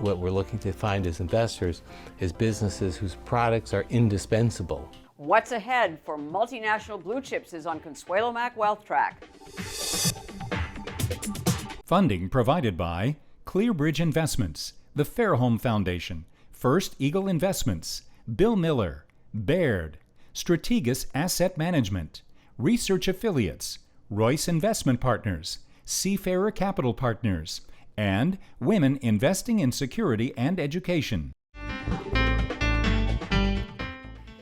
What we're looking to find as investors is businesses whose products are indispensable. What's ahead for multinational blue chips is on Consuelo Mack Wealth Track. Funding provided by Clearbridge Investments, the Fairholme Foundation, First Eagle Investments, Bill Miller, Baird, Strategas Asset Management, Research Affiliates, Royce Investment Partners, Seafarer Capital Partners, and Women Investing in Security and Education.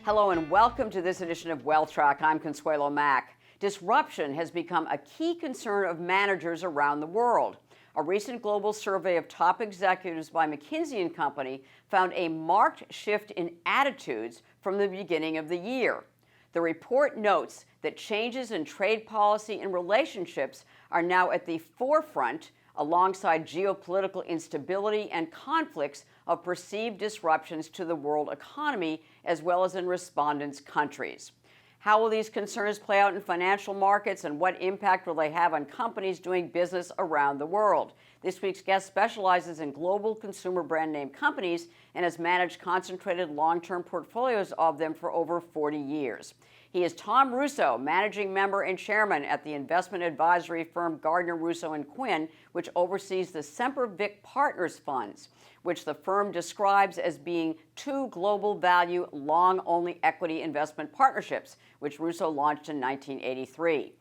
Hello and welcome to this edition of Wealth Track. I'm Consuelo Mack. Disruption has become a key concern of managers around the world. A recent global survey of top executives by McKinsey & Company found a marked shift in attitudes from the beginning of the year. The report notes that changes in trade policy and relationships are now at the forefront, alongside geopolitical instability and conflicts of perceived disruptions to the world economy, as well as in respondents' countries. How will these concerns play out in financial markets, and what impact will they have on companies doing business around the world? This week's guest specializes in global consumer brand name companies and has managed concentrated long-term portfolios of them for over 40 years. He is Tom Russo, managing member and chairman at the investment advisory firm Gardner Russo & Quinn, which oversees the Semper Vic Partners funds, which the firm describes as being two global value long-only equity investment partnerships, which Russo launched in 1983.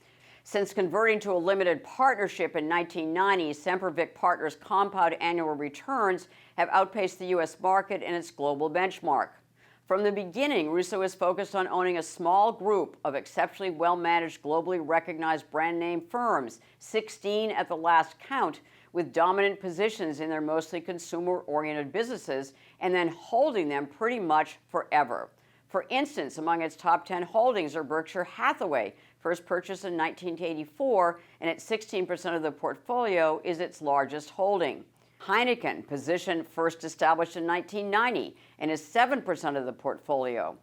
Since converting to a limited partnership in 1990, Semper Vic Partners' compound annual returns have outpaced the U.S. market and its global benchmark. From the beginning, Russo is focused on owning a small group of exceptionally well-managed, globally recognized brand name firms, 16 at the last count, with dominant positions in their mostly consumer-oriented businesses, and then holding them pretty much forever. For instance, among its top 10 holdings are Berkshire Hathaway, first purchased in 1984, and at 16% of the portfolio is its largest holding. Heineken, position first established in 1990 and is 7% of the portfolio.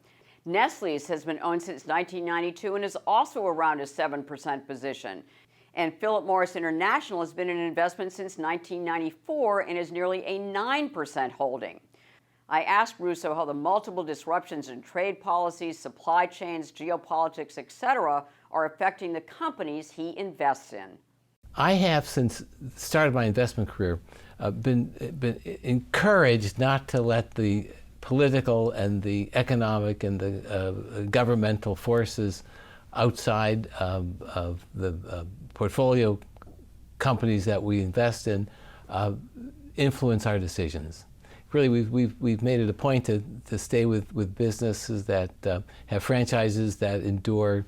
Nestle's has been owned since 1992 and is also around a 7% position. And Philip Morris International has been an investment since 1994 and is nearly a 9% holding. I asked Russo how the multiple disruptions in trade policies, supply chains, geopolitics, etc., are affecting the companies he invests in. I have, since the start of my investment career, been encouraged not to let the political and the economic and the governmental forces outside of the portfolio companies that we invest in influence our decisions. Really, we've made it a point to stay with businesses that have franchises that endure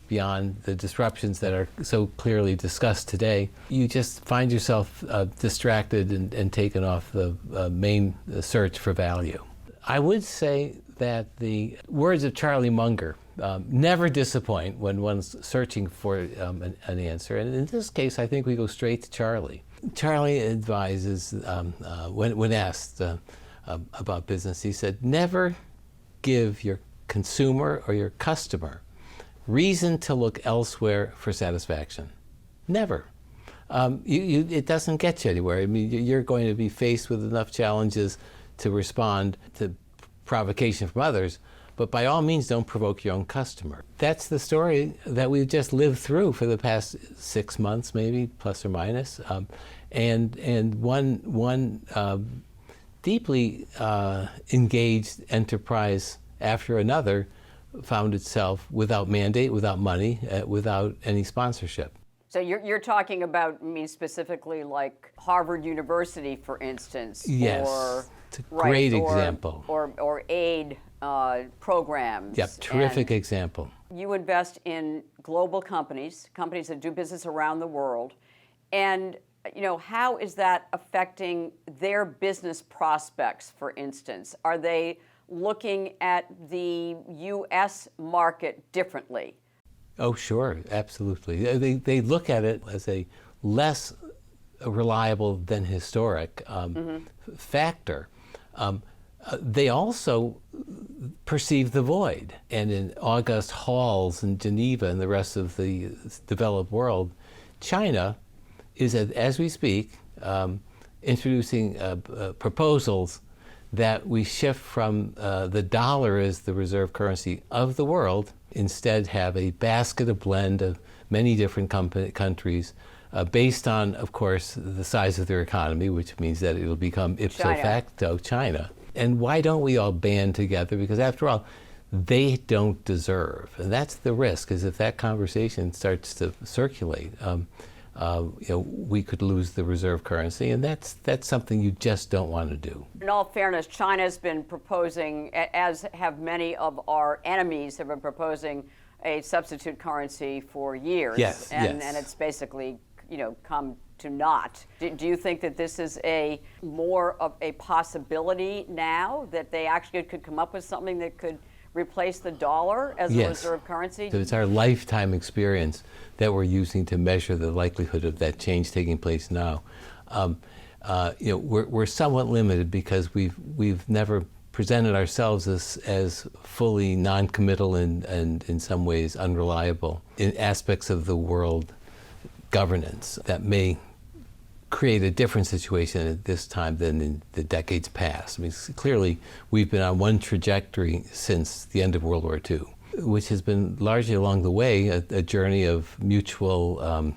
beyond the disruptions that are so clearly discussed today. You just find yourself distracted and taken off the main search for value. I would say that the words of Charlie Munger never disappoint when one's searching for an answer. And in this case, I think we go straight to Charlie. Charlie advises, when asked about business, he said, never give your consumer or your customer reason to look elsewhere for satisfaction. Never. It doesn't get you anywhere. I mean, you're going to be faced with enough challenges to respond to provocation from others, but by all means don't provoke your own customer. That's the story that we've just lived through for the past 6 months, maybe, plus or minus. And one deeply engaged enterprise after another found itself without mandate, without money, without any sponsorship. So you're talking about, I mean, specifically like Harvard University, for instance. Yes, or, it's a great example. Or aid programs. Yep, terrific example. You invest in global companies that do business around the world, and how is that affecting their business prospects, for instance? Are they looking at the U.S. market differently? Oh, sure, absolutely. They look at it as a less reliable than historic factor. They also perceive the void. And in august halls in Geneva and the rest of the developed world, China is, as we speak, introducing proposals that we shift from the dollar as the reserve currency of the world, instead have a basket, a blend of many different countries based on, of course, the size of their economy, which means that it will become ipso facto China. And why don't we all band together? Because after all, they don't deserve. And that's the risk, is if that conversation starts to circulate, we could lose the reserve currency, and that's something you just don't want to do. In all fairness, China's been proposing, as have many of our enemies, have been proposing a substitute currency for years. Yes, and it's basically, come to naught. Do you think that this is more of a possibility now, that they actually could come up with something that could replace the dollar as a reserve currency? So it's our lifetime experience that we're using to measure the likelihood of that change taking place now. We're somewhat limited because we've never presented ourselves as fully non-committal and in some ways unreliable in aspects of the world governance that may create a different situation at this time than in the decades past. I mean, clearly, we've been on one trajectory since the end of World War II, which has been largely along the way a journey of mutual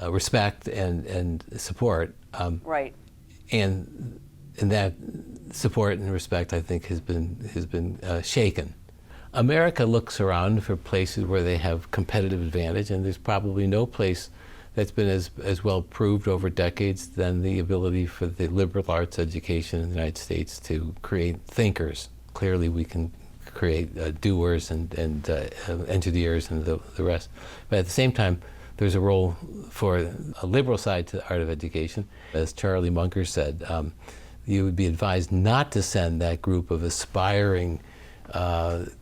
respect and support. Right. And that support and respect, I think, has been shaken. America looks around for places where they have competitive advantage, and there's probably no place that's been as well proved over decades than the ability for the liberal arts education in the United States to create thinkers. Clearly we can create doers and engineers and the rest. But at the same time, there's a role for a liberal side to the art of education. As Charlie Munger said, you would be advised not to send that group of aspiring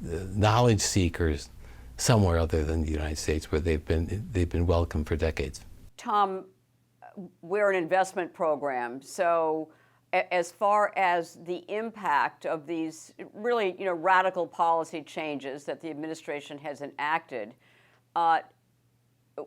knowledge seekers somewhere other than the United States, where they've been welcome for decades. Tom, we're an investment program, so as far as the impact of these really, radical policy changes that the administration has enacted,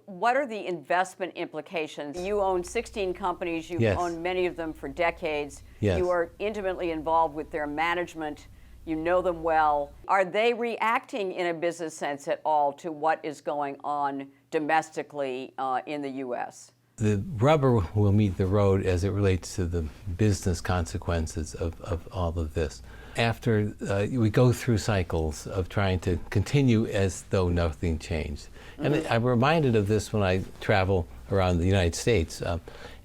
what are the investment implications? You own 16 companies. You've owned many of them for decades. Yes. You are intimately involved with their management. You know them well. Are they reacting in a business sense at all to what is going on domestically in the U.S.? The rubber will meet the road as it relates to the business consequences of all of this. After we go through cycles of trying to continue as though nothing changed. And I'm reminded of this when I travel around the United States,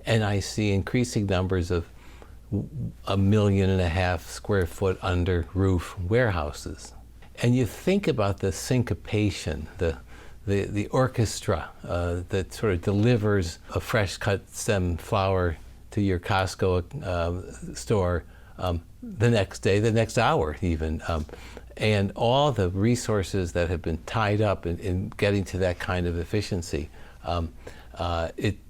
and I see increasing numbers of 1.5 million square foot under roof warehouses. And you think about the syncopation, the orchestra that sort of delivers a fresh cut stem flower to your Costco store the next day, the next hour even. And all the resources that have been tied up in getting to that kind of efficiency.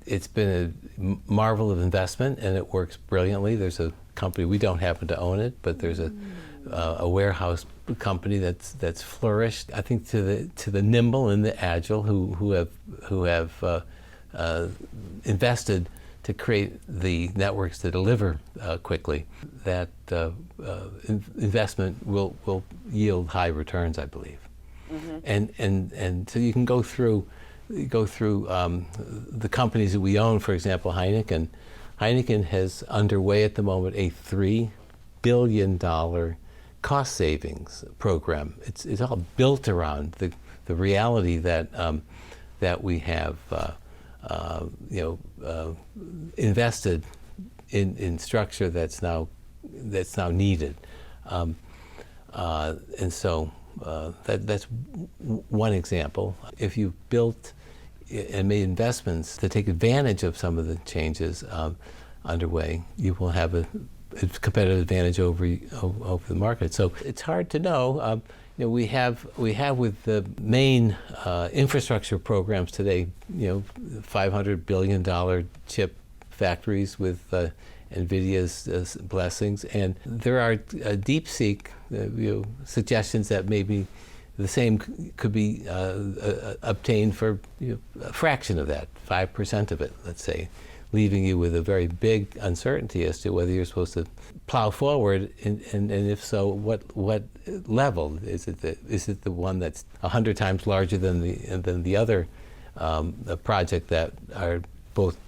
It's been a marvel of investment, and it works brilliantly. There's a company, we don't happen to own it, but there's a warehouse company that's flourished. I think to the nimble and the agile who have invested to create the networks to deliver quickly. That investment will yield high returns, I believe. And so you can go through the companies that we own. For example, Heineken. Heineken has underway at the moment a $3 billion cost savings program. It's all built around the reality that we have invested in structure that's now needed, and so that's one example. If you built and made investments to take advantage of some of the changes underway, you will have a competitive advantage over the market. So it's hard to know. We have with the main infrastructure programs today, $500 billion chip factories with NVIDIA's blessings, and there are DeepSeek suggestions that maybe the same could be obtained for a fraction of that, 5% of it, let's say. leaving you with a very big uncertainty as to whether you're supposed to plow forward, and if so, what level? Is it the one that's 100 times larger than the other project that are both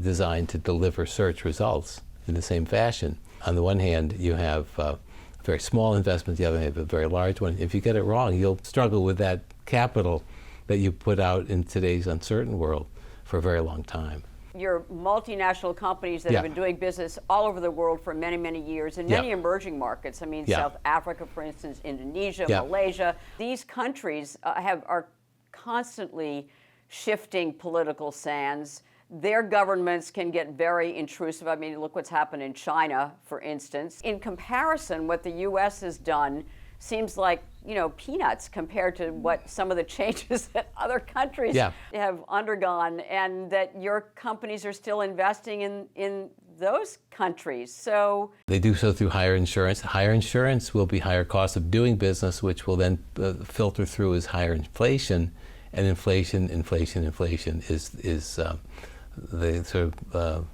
designed to deliver search results in the same fashion? On the one hand, you have a very small investment, the other hand, a very large one. If you get it wrong, you'll struggle with that capital that you put out in today's uncertain world for a very long time. You're multinational companies that have been doing business all over the world for many, many years in many emerging markets. I mean, South Africa, for instance, Indonesia, Malaysia. These countries are constantly shifting political sands. Their governments can get very intrusive. I mean, look what's happened in China, for instance. In comparison, what the U.S. has done seems like, peanuts compared to what some of the changes that other countries have undergone, and that your companies are still investing in those countries. So they do so through higher insurance. Higher insurance will be higher cost of doing business, which will then filter through as higher inflation, and inflation is the sort of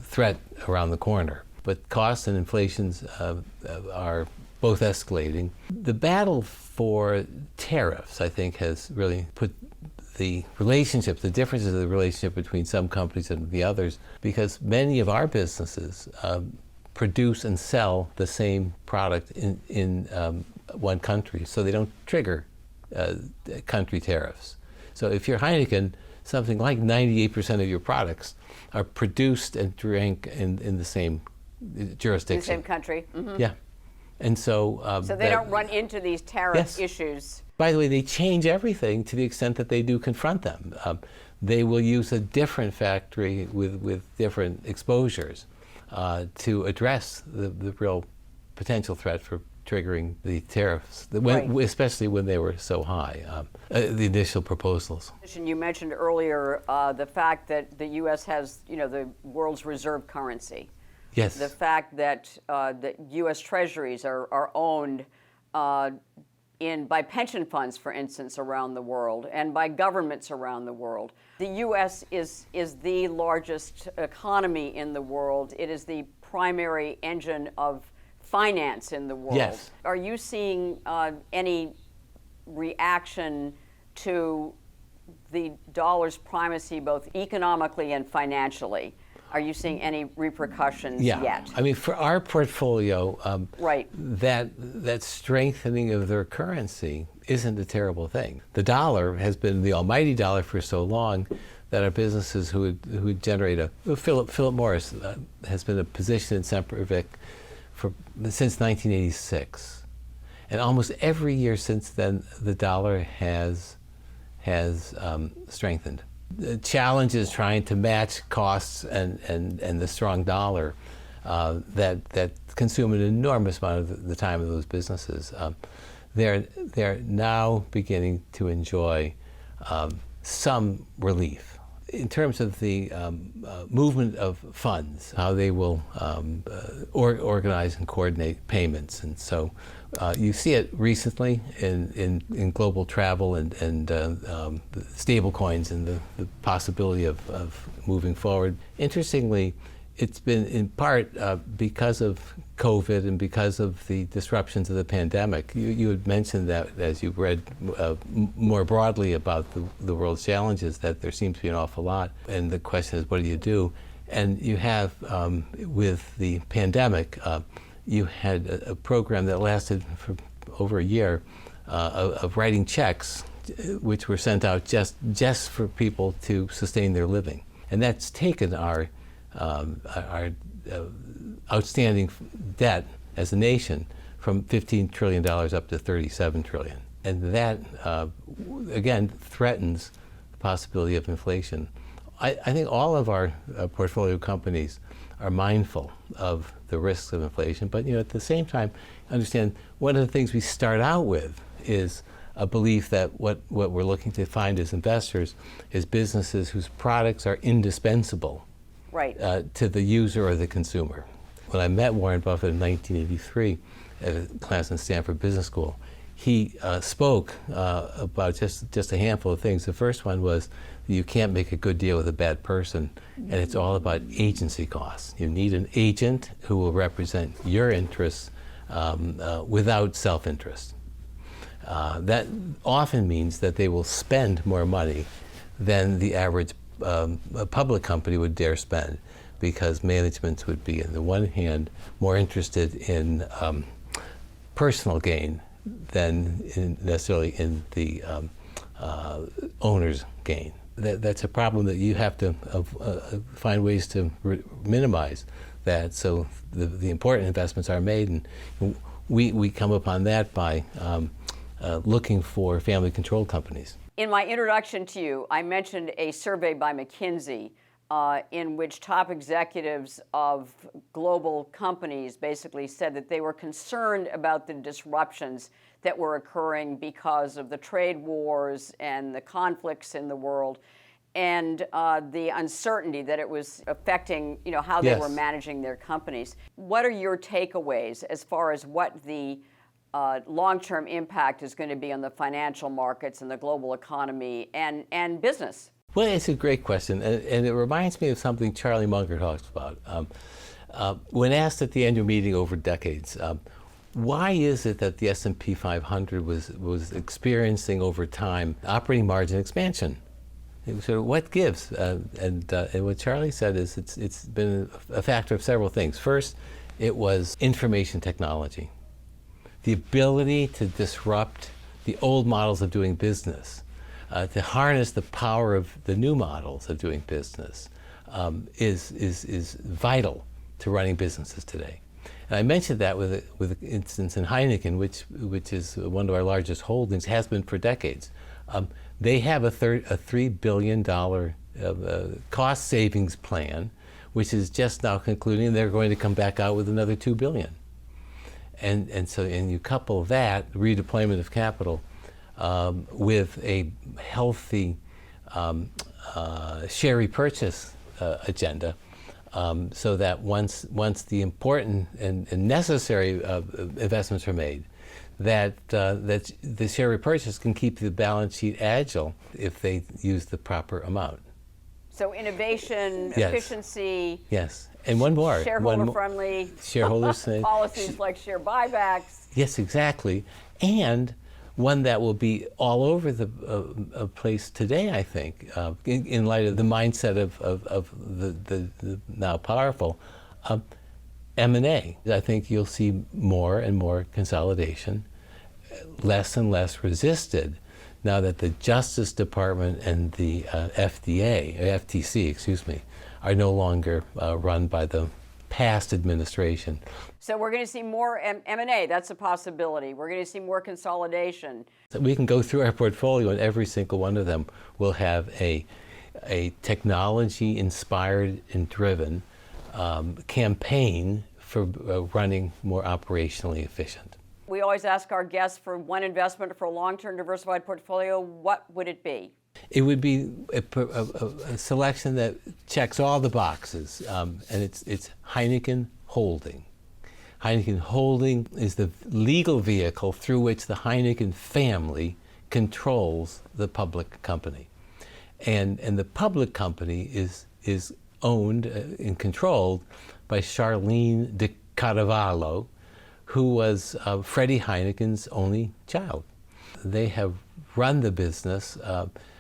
threat around the corner. But costs and inflations are both escalating. The battle for tariffs, I think, has really put the differences of the relationship between some companies and the others, because many of our businesses produce and sell the same product in one country, so they don't trigger country tariffs. So if you're Heineken, something like 98% of your products are produced and drank in the same jurisdiction. The same country. Mm-hmm. Yeah. And so they don't run into these tariff issues. By the way, they change everything to the extent that they do confront them. They will use a different factory with different exposures to address the real potential threat for triggering the tariffs, especially when they were so high, the initial proposals. You mentioned earlier the fact that the U.S. has, the world's reserve currency. Yes. The fact that that U.S. Treasuries are owned by pension funds, for instance, around the world, and by governments around the world. The U.S. is the largest economy in the world. It is the primary engine of finance in the world. Yes. Are you seeing any reaction to the dollar's primacy, both economically and financially? Are you seeing any repercussions yet? I mean, for our portfolio, that strengthening of their currency isn't a terrible thing. The dollar has been the almighty dollar for so long that our businesses who generate Philip Morris has been a position in Sempervic since 1986, and almost every year since then the dollar has strengthened. The challenge is trying to match costs and the strong dollar that consume an enormous amount of the time of those businesses. They're now beginning to enjoy some relief. In terms of the movement of funds, how they will organize and coordinate payments. And so you see it recently in global travel and stable coins and the possibility of moving forward. Interestingly, it's been in part because of COVID and because of the disruptions of the pandemic. You had mentioned that as you read more broadly about the world's challenges, that there seems to be an awful lot. And the question is, what do you do? And you have, with the pandemic, you had a program that lasted for over a year of writing checks, which were sent out just for people to sustain their living. And that's taken our outstanding debt as a nation from $15 trillion up to $37 trillion. And that, again, threatens the possibility of inflation. I think all of our portfolio companies are mindful of the risks of inflation, but at the same time, understand one of the things we start out with is a belief that what we're looking to find as investors is businesses whose products are indispensable to the user or the consumer. When I met Warren Buffett in 1983 at a class in Stanford Business School, he spoke about just a handful of things. The first one was you can't make a good deal with a bad person, and it's all about agency costs. You need an agent who will represent your interests without self-interest. That often means that they will spend more money than the average public company would dare spend, because management would be, on the one hand, more interested in personal gain than necessarily in the owner's gain. That's a problem that you have to find ways to minimize that, so the important investments are made, and we come upon that by looking for family-controlled companies. In my introduction to you, I mentioned a survey by McKinsey in which top executives of global companies basically said that they were concerned about the disruptions that were occurring because of the trade wars and the conflicts in the world, and the uncertainty that it was affecting, how they were managing their companies. What are your takeaways as far as what the long-term impact is going to be on the financial markets and the global economy and business? Well, it's a great question, and it reminds me of something Charlie Munger talks about. When asked at the annual meeting over decades, why is it that the S&P 500 was experiencing over time operating margin expansion? So what gives? And what Charlie said is it's been a factor of several things. First, it was information technology. The ability to disrupt the old models of doing business, to harness the power of the new models of doing business, is vital to running businesses today. And I mentioned that with an instance in Heineken, which is one of our largest holdings, has been for decades. They have a $3 billion cost savings plan, which is just now concluding. They're going to come back out with another $2 billion. And so you couple that redeployment of capital with a healthy share repurchase agenda, so that once the important and necessary investments are made, that the share repurchase can keep the balance sheet agile if they use the proper amount. So innovation, Yes. efficiency. Yes, and one more. Shareholder-friendly Shareholders policies like share buybacks. Yes, exactly, and one that will be all over the place today, I think, in light of the mindset of the now powerful M&A. I think you'll see more and more consolidation, less and less resisted, now that the Justice Department and the FTC, excuse me, are no longer run by the past administration. So we're going to see more M&A. That's a possibility. We're going to see more consolidation. So we can go through our portfolio, and every single one of them will have a technology-inspired and driven campaign for running more operationally efficient. We always ask our guests for one investment for a long-term diversified portfolio. What would it be? It would be a selection that checks all the boxes, and it's Heineken Holding. Heineken Holding is the legal vehicle through which the Heineken family controls the public company. And the public company is owned and controlled by Charlene de Carvalho, who was Freddie Heineken's only child. They have run the business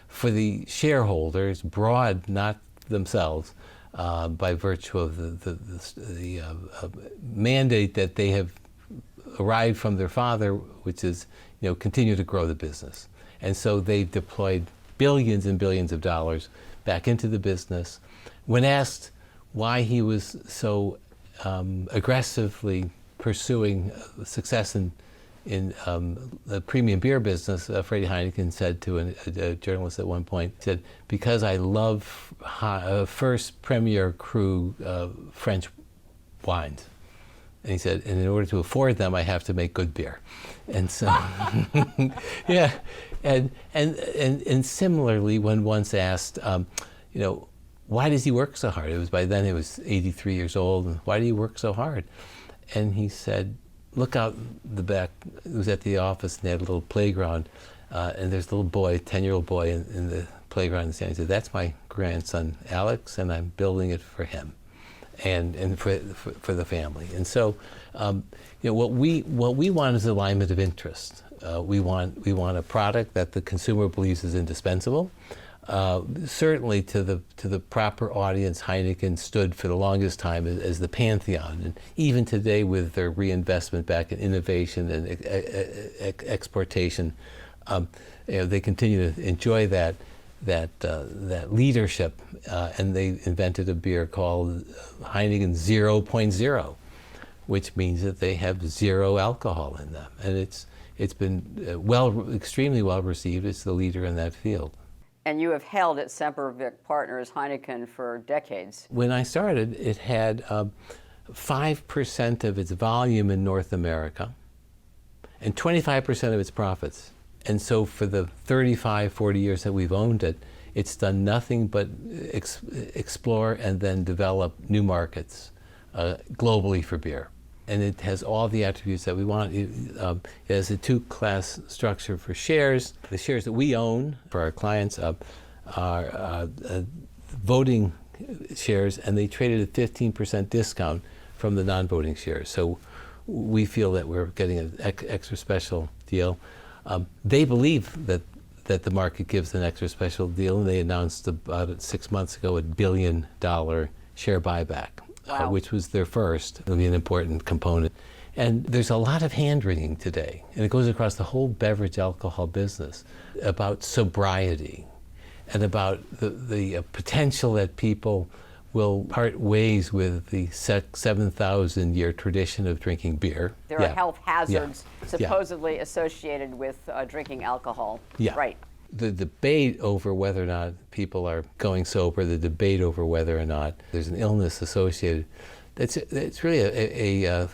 for the shareholders, broad, not themselves, by virtue of the mandate that they have arrived from their father, which is, continue to grow the business. And so they've deployed billions and billions of dollars back into the business. When asked why he was so aggressively pursuing success in the premium beer business, Freddie Heineken said to a journalist at one point, said, because I love first Premier Cru French wines. And he said, and in order to afford them, I have to make good beer. And so, yeah. And similarly, when once asked, why does he work so hard? By then he was 83 years old. And why do you work so hard? And he said, look out the back. It was at the office, and they had a little playground, and there's a little boy, 10-year-old boy, in the playground. And he said, "That's my grandson, Alex, and I'm building it for him, and for the family." And so, what we want is alignment of interest. We want a product that the consumer believes is indispensable. Certainly to the proper audience, Heineken stood for the longest time as the pantheon, and even today with their reinvestment back in innovation and exportation, they continue to enjoy that leadership, and they invented a beer called Heineken 0.0, which means that they have zero alcohol in them, and it's been extremely well received. It's the leader in that field. And you have held at Sempervic Partners Heineken for decades. When I started, it had 5% of its volume in North America and 25% of its profits. And so for the 35, 40 years that we've owned it, it's done nothing but explore and then develop new markets globally for beer. And it has all the attributes that we want. It has a two-class structure for shares. The shares that we own for our clients are voting shares, and they trade at a 15% discount from the non-voting shares. So we feel that we're getting an extra special deal. They believe that the market gives an extra special deal, and they announced about 6 months ago $1 billion share buyback. Wow. Which was their first. It'll be an important component. And there's a lot of hand-wringing today, and it goes across the whole beverage alcohol business, about sobriety and about the potential that people will part ways with the 7,000-year tradition of drinking beer. There are health hazards supposedly Yeah. associated with drinking alcohol. Yeah. Right. The debate over whether or not people are going sober, the debate over whether or not there's an illness associated, it's really a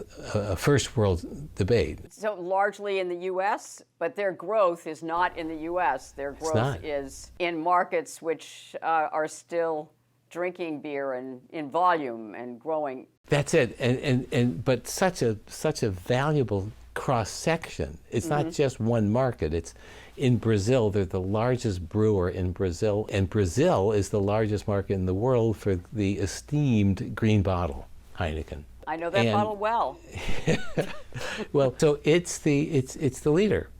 first world debate. So largely in the U.S., but their growth is not in the U.S. Their growth is in markets which are still drinking beer and in volume and growing. That's it. But such a valuable cross section. It's not just one market. It's in Brazil. They're the largest brewer in Brazil, and Brazil is the largest market in the world for the esteemed green bottle Heineken. I know that bottle well. Well, so it's the leader.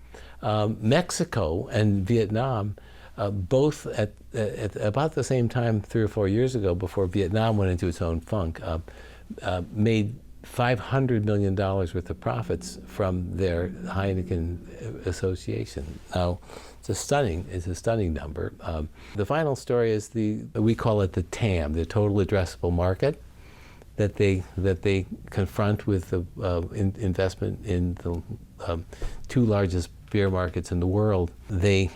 Mexico and Vietnam, both at about the same time, 3 or 4 years ago, before Vietnam went into its own funk, made $500 million worth of profits from their Heineken association. Now, it's a stunning number. The final story is we call it the TAM, the total addressable market, that they confront with the investment in the 2 largest beer markets in the world. They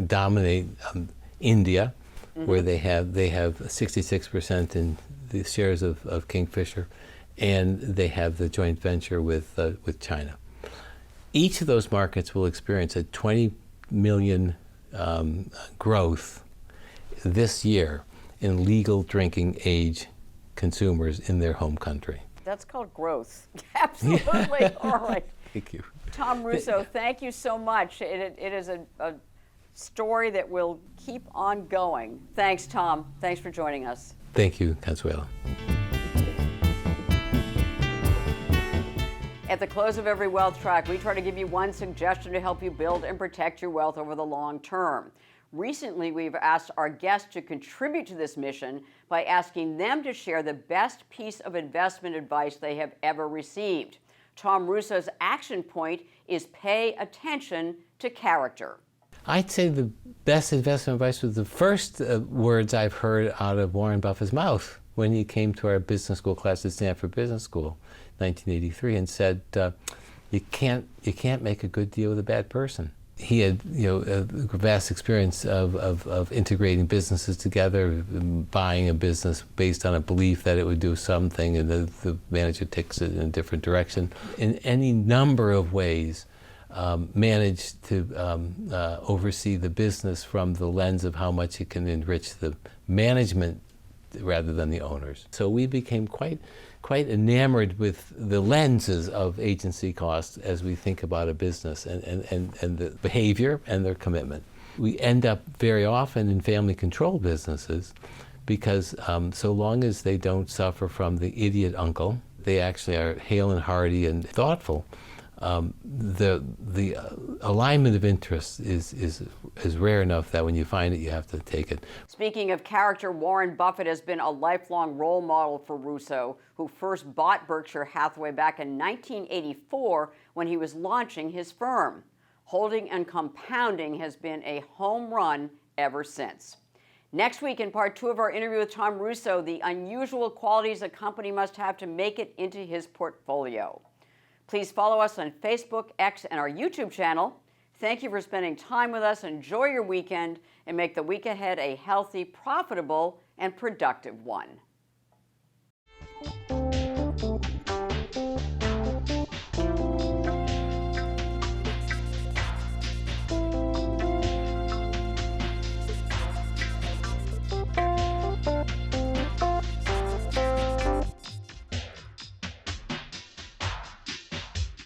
dominate India, where they have 66% in the shares of Kingfisher, and they have the joint venture with China. Each of those markets will experience a 20 million growth this year in legal drinking age consumers in their home country. That's called growth. Absolutely. All right. Thank you. Tom Russo, thank you so much. It is a story that will keep on going. Thanks, Tom. Thanks for joining us. Thank you, Consuelo. At the close of every Wealth Track, we try to give you one suggestion to help you build and protect your wealth over the long term. Recently, we've asked our guests to contribute to this mission by asking them to share the best piece of investment advice they have ever received. Tom Russo's action point is pay attention to character. I'd say the best investment advice was the first words I've heard out of Warren Buffett's mouth when he came to our business school class at Stanford Business School, 1983, and said, "You can't make a good deal with a bad person." He had, a vast experience of integrating businesses together, buying a business based on a belief that it would do something, and the manager takes it in a different direction. In any number of ways, managed to oversee the business from the lens of how much it can enrich the management rather than the owners. So we became quite quite enamored with the lenses of agency costs as we think about a business and the behavior and their commitment. We end up very often in family-controlled businesses because so long as they don't suffer from the idiot uncle, they actually are hale and hearty and thoughtful. The alignment of interests is rare enough that when you find it, you have to take it. Speaking of character, Warren Buffett has been a lifelong role model for Russo, who first bought Berkshire Hathaway back in 1984 when he was launching his firm. Holding and compounding has been a home run ever since. Next week, in part 2 of our interview with Tom Russo, the unusual qualities a company must have to make it into his portfolio. Please follow us on Facebook, X, and our YouTube channel. Thank you for spending time with us. Enjoy your weekend and make the week ahead a healthy, profitable, and productive one.